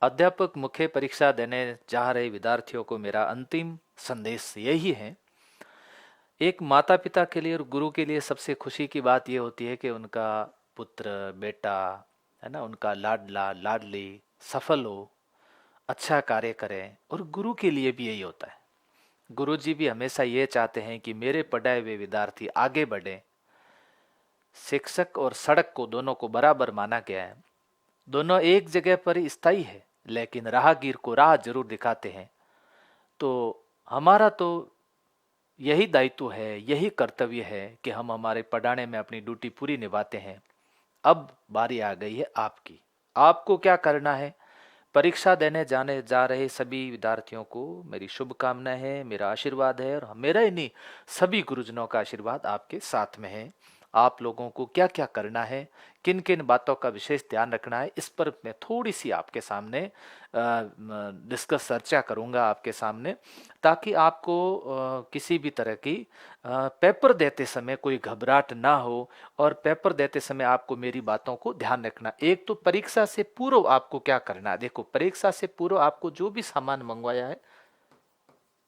अध्यापक मुख्य परीक्षा देने जा रहे विद्यार्थियों को मेरा अंतिम संदेश यही है। एक माता पिता के लिए और गुरु के लिए सबसे खुशी की बात यह होती है कि उनका पुत्र बेटा है ना, उनका लाडला लाडली सफल हो, अच्छा कार्य करें। और गुरु के लिए भी यही होता है। गुरु जी भी हमेशा ये चाहते हैं कि मेरे पढ़ाए हुए विद्यार्थी आगे बढ़े। शिक्षक और सड़क को दोनों को बराबर माना गया है। दोनों एक जगह पर ही स्थायी है, लेकिन राहगीर को राह जरूर दिखाते हैं। तो हमारा तो यही दायित्व है, यही कर्तव्य है कि हम हमारे पढ़ाने में अपनी ड्यूटी पूरी निभाते हैं। अब बारी आ गई है आपकी। आपको क्या करना है? परीक्षा देने जाने जा रहे सभी विद्यार्थियों को मेरी शुभकामनाएं है, मेरा आशीर्वाद है, और मेरा ही नहीं, सभी गुरुजनों का आशीर्वाद आपके साथ में है। आप लोगों को क्या क्या करना है, किन किन बातों का विशेष ध्यान रखना है, इस पर मैं थोड़ी सी आपके सामने डिस्कस चर्चा करूंगा आपके सामने, ताकि आपको किसी भी तरह की पेपर देते समय कोई घबराहट ना हो। और पेपर देते समय आपको मेरी बातों को ध्यान रखना। एक तो परीक्षा से पूर्व आपको क्या करना है। देखो, परीक्षा से पूर्व आपको जो भी सामान मंगवाया है,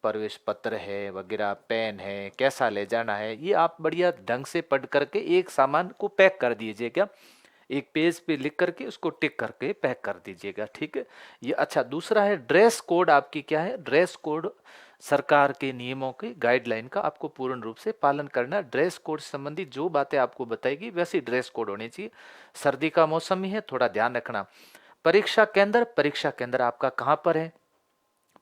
प्रवेश पत्र है वगैरह, पेन है, कैसा ले जाना है, ये आप बढ़िया ढंग से पढ़ करके एक सामान को पैक कर दीजिएगा। एक पेज पे लिख करके उसको टिक करके पैक कर दीजिएगा, ठीक है। ये अच्छा। दूसरा है ड्रेस कोड। आपकी क्या है? ड्रेस कोड सरकार के नियमों की गाइडलाइन का आपको पूर्ण रूप से पालन करना। ड्रेस कोड संबंधी जो बातें आपको बताएगी वैसी ड्रेस कोड होनी चाहिए। सर्दी का मौसम ही है, थोड़ा ध्यान रखना। परीक्षा केंद्र आपका कहाँ पर है?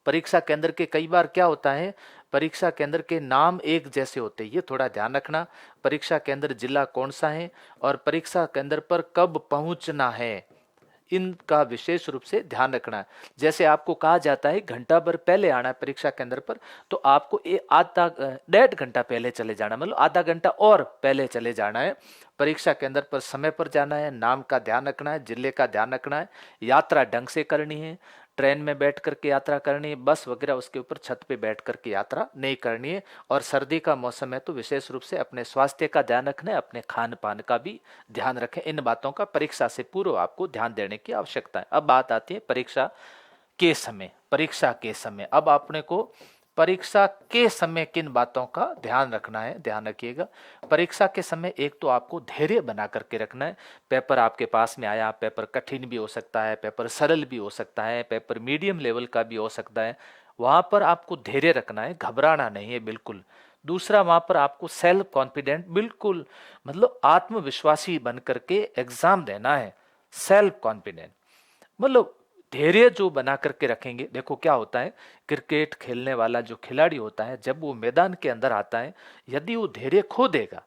परीक्षा केंद्र के कई बार क्या होता है, परीक्षा केंद्र के नाम एक जैसे होते हैं, ये थोड़ा ध्यान रखना। परीक्षा केंद्र जिला कौन सा है और परीक्षा केंद्र पर कब पहुंचना है, इनका विशेष रूप से ध्यान रखना है। जैसे आपको कहा जाता है घंटा भर पहले आना है परीक्षा केंद्र पर, तो आपको आधा 1.5 घंटा पहले चले जाना, मतलब आधा घंटा और पहले चले जाना है। परीक्षा केंद्र पर समय पर जाना है, नाम का ध्यान रखना है, जिले का ध्यान रखना है, यात्रा ढंग से करनी है। ट्रेन में बैठ करके यात्रा करनी है, बस वगैरह उसके ऊपर छत पे बैठ करके यात्रा नहीं करनी है। और सर्दी का मौसम है तो विशेष रूप से अपने स्वास्थ्य का ध्यान रखना है, अपने खान पान का भी ध्यान रखें। इन बातों का परीक्षा से पूर्व आपको ध्यान देने की आवश्यकता है। अब बात आती है परीक्षा के समय। परीक्षा के समय अब आपने को परीक्षा के समय किन बातों का ध्यान रखना है, ध्यान रखिएगा। परीक्षा के समय एक तो आपको धैर्य बना करके रखना है। पेपर आपके पास में आया, पेपर कठिन भी हो सकता है, पेपर सरल भी हो सकता है, पेपर मीडियम लेवल का भी हो सकता है। वहां पर आपको धैर्य रखना है, घबराना नहीं है बिल्कुल। दूसरा, वहां पर आपको सेल्फ कॉन्फिडेंट, बिल्कुल मतलब आत्मविश्वासी बन करके एग्जाम देना है। सेल्फ कॉन्फिडेंट मतलब धैर्य जो बना करके रखेंगे। देखो क्या होता है, क्रिकेट खेलने वाला जो खिलाड़ी होता है, जब वो मैदान के अंदर आता है, यदि वो धैर्य खो देगा,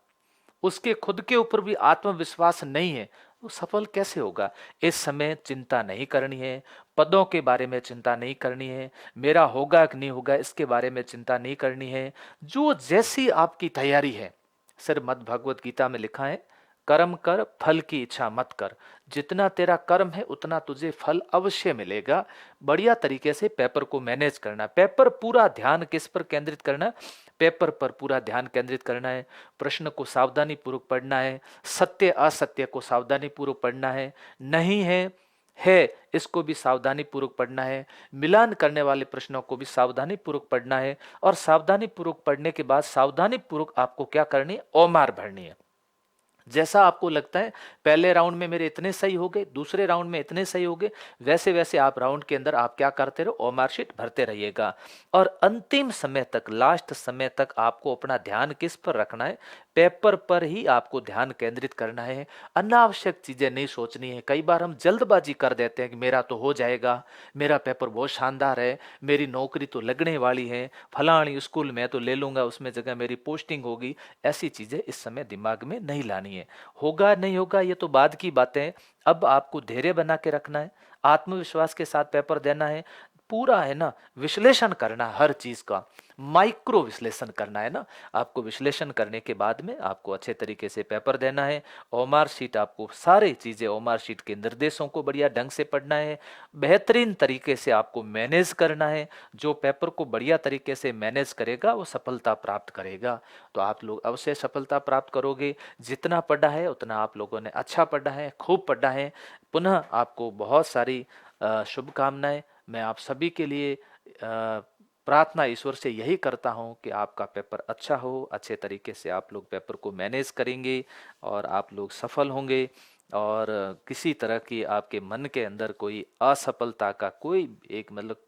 उसके खुद के ऊपर भी आत्मविश्वास नहीं है, तो सफल कैसे होगा। इस समय चिंता नहीं करनी है, पदों के बारे में चिंता नहीं करनी है, मेरा होगा कि नहीं होगा इसके बारे में चिंता नहीं करनी है। जो जैसी आपकी तैयारी है, सर मद भगवत गीता में लिखा है, कर्म कर फल की इच्छा मत कर। जितना तेरा कर्म है उतना तुझे फल अवश्य मिलेगा। बढ़िया तरीके से पेपर को मैनेज करना। पेपर पूरा ध्यान किस पर केंद्रित करना? पेपर पर पूरा ध्यान केंद्रित करना है। प्रश्न को सावधानी पूर्वक पढ़ना है, सत्य असत्य को सावधानी पूर्वक पढ़ना है, नहीं है इसको भी सावधानी पूर्वक पढ़ना है, मिलान करने वाले प्रश्नों को भी सावधानी पूर्वक पढ़ना है। और सावधानी पूर्वक पढ़ने के बाद सावधानी पूर्वक आपको क्या करनी है? ओमार भरनी है। जैसा आपको लगता है पहले राउंड में मेरे इतने सही हो गए, दूसरे राउंड में इतने सही हो गए, वैसे वैसे आप राउंड के अंदर आप क्या करते रहो? ओमार शीट भरते रहिएगा। और अंतिम समय तक, लास्ट समय तक आपको अपना ध्यान किस पर रखना है? पेपर पर ही आपको ध्यान केंद्रित करना है। अनावश्यक चीजें नहीं सोचनी है। कई बार हम जल्दबाजी कर देते हैं कि मेरा तो हो जाएगा, मेरा पेपर बहुत शानदार है, मेरी नौकरी तो लगने वाली है, फलानी स्कूल में तो ले लूंगा, उसमें जगह मेरी पोस्टिंग होगी। ऐसी चीजें इस समय दिमाग में नहीं लानी है। होगा नहीं होगा ये तो बाद की बातें हैं। अब आपको धैर्य बना के रखना है, आत्मविश्वास के साथ पेपर देना है। पूरा है ना विश्लेषण करना, हर चीज का माइक्रो विश्लेषण करना है ना। आपको विश्लेषण करने के बाद में आपको अच्छे तरीके से पेपर देना है। ओमार शीट, आपको सारी चीजें ओमार शीट के निर्देशों को बढ़िया ढंग से पढ़ना है, बेहतरीन तरीके से आपको मैनेज करना है। जो पेपर को बढ़िया तरीके से मैनेज करेगा वो सफलता प्राप्त करेगा। तो आप लोग अवश्य सफलता प्राप्त करोगे। जितना पढ़ा है उतना आप लोगों ने अच्छा पढ़ा है, खूब पढ़ा है। पुनः आपको बहुत सारी शुभकामनाएं। मैं आप सभी के लिए प्रार्थना ईश्वर से यही करता हूं कि आपका पेपर अच्छा हो, अच्छे तरीके से आप लोग पेपर को मैनेज करेंगे और आप लोग सफल होंगे, और किसी तरह की आपके मन के अंदर कोई असफलता का कोई एक मतलब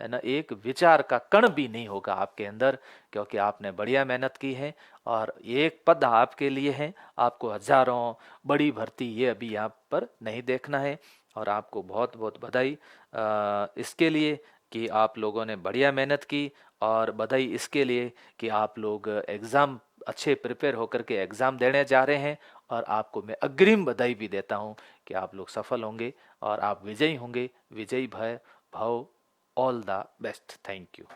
है ना एक विचार का कण भी नहीं होगा आपके अंदर, क्योंकि आपने बढ़िया मेहनत की है और एक पद आपके लिए है। आपको हजारों बड़ी भर्ती ये अभी यहाँ पर नहीं देखना है। और आपको बहुत बहुत बधाई इसके लिए कि आप लोगों ने बढ़िया मेहनत की, और बधाई इसके लिए कि आप लोग एग्ज़ाम अच्छे प्रिपेयर होकर के एग्ज़ाम देने जा रहे हैं। और आपको मैं अग्रिम बधाई भी देता हूँ कि आप लोग सफल होंगे और आप विजयी होंगे। विजयी भय भव, all the best. Thank you.